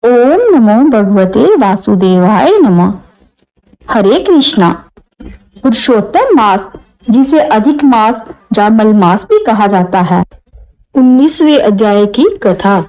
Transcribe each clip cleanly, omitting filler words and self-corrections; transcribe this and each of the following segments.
ओम नमो भगवते वासुदेवाय नमः। हरे कृष्णा। पुरुषोत्तम मास, जिसे अधिक मास या मलमास भी कहा जाता है। 19वें अध्याय की कथा।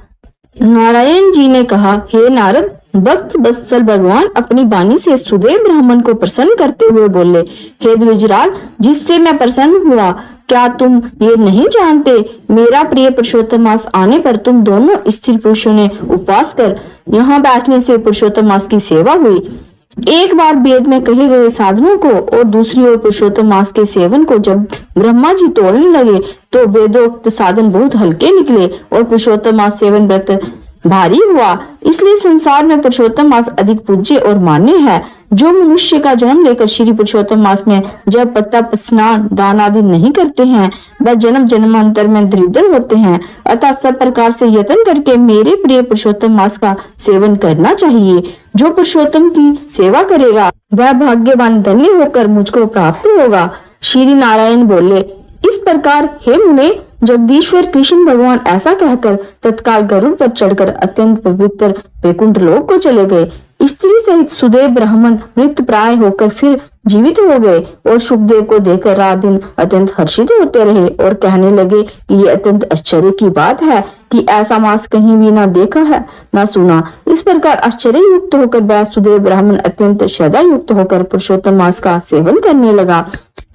नारायण जी ने कहा, हे नारद, भक्त वत्सल भगवान अपनी वाणी से सुदेव ब्राह्मण को प्रसन्न करते हुए बोले, हे द्विजराज, जिससे मैं प्रसन्न हुआ, क्या तुम ये नहीं जानते, मेरा प्रिय पुरुषोत्तम मास आने पर तुम दोनों स्त्री पुरुषों ने उपवास कर यहाँ बैठने से पुरुषोत्तम मास की सेवा हुई। एक बार वेद में कहे गए साधनों को और दूसरी ओर पुरुषोत्तम मास के सेवन को जब ब्रह्मा जी तोड़ने लगे तो वेदोक्त साधन बहुत हल्के निकले और पुरुषोत्तम मास सेवन व्रत भारी हुआ। इसलिए संसार में पुरुषोत्तम मास अधिक पूज्य और मान्य है। जो मनुष्य का जन्म लेकर श्री पुरुषोत्तम मास में जब तप स्नान दान आदि नहीं करते हैं, वह जन्म जन्मांतर में दरिद्र होते हैं। अतः सब प्रकार से यत्न करके मेरे प्रिय पुरुषोत्तम मास का सेवन करना चाहिए। जो पुरुषोत्तम की सेवा करेगा वह भाग्यवान धन्य होकर मुझको प्राप्त होगा। श्री नारायण बोले, इस प्रकार हे मुने, जगदीश्वर कृष्ण भगवान ऐसा कहकर तत्काल गरुड़ पर चढ़कर अत्यंत पवित्र वैकुंठ लोक को चले गए। स्त्री सहित सुदेव ब्राह्मण मृत प्राय होकर फिर जीवित हो गए और सुखदेव को देखकर रात दिन अत्यंत हर्षित होते रहे और कहने लगे कि ये अत्यंत आश्चर्य की बात है कि ऐसा मास कहीं भी ना देखा है ना सुना। इस प्रकार आश्चर्य युक्त होकर वह सुदेव ब्राह्मण अत्यंत श्रद्धा युक्त होकर पुरुषोत्तम मास का सेवन करने लगा।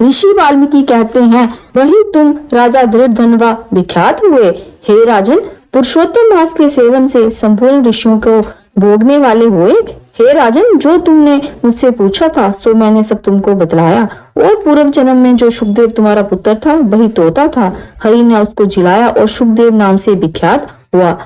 ऋषि वाल्मीकि कहते हैं, वही तुम राजा दृढ़धनवा विख्यात हुए। हे राजन, पुरुषोत्तम मास के सेवन से संपूर्ण ऋषियों को भोगने वाले हुए। हे राजन, जो तुमने मुझसे पूछा था सो मैंने सब तुमको बतलाया। और पूर्व जन्म में जो सुखदेव तुम्हारा पुत्र था वही तोता था। हरि ने उसको जिलाया और सुखदेव नाम से विख्यात हुआ।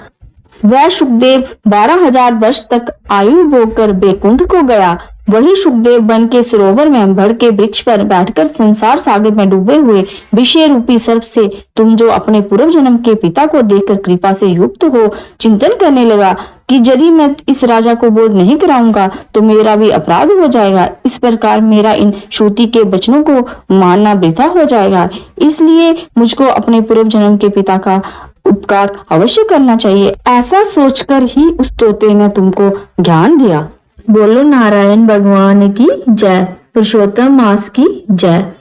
वह सुखदेव 12,000 वर्ष तक आयु भोग कर बैकुंठ को गया। वही सुखदेव वन के सरोवर में भड़ के वृक्ष पर बैठकर संसार सागर में डूबे हुए विषय रूपी सर्प से तुम जो अपने पूर्व जन्म के पिता को देखकर कृपा से युक्त हो चिंतन करने लगा कि यदि मैं इस राजा को बोध नहीं कराऊंगा तो मेरा भी अपराध हो जाएगा। इस प्रकार मेरा इन श्रुति के वचनों को मानना वृथा हो जाएगा। इसलिए मुझको अपने पूर्व जन्म के पिता का उपकार अवश्य करना चाहिए। ऐसा सोचकर ही उस तोते ने तुमको ज्ञान दिया। बोलो नारायण भगवान की जय। पुरुषोत्तम मास की जय।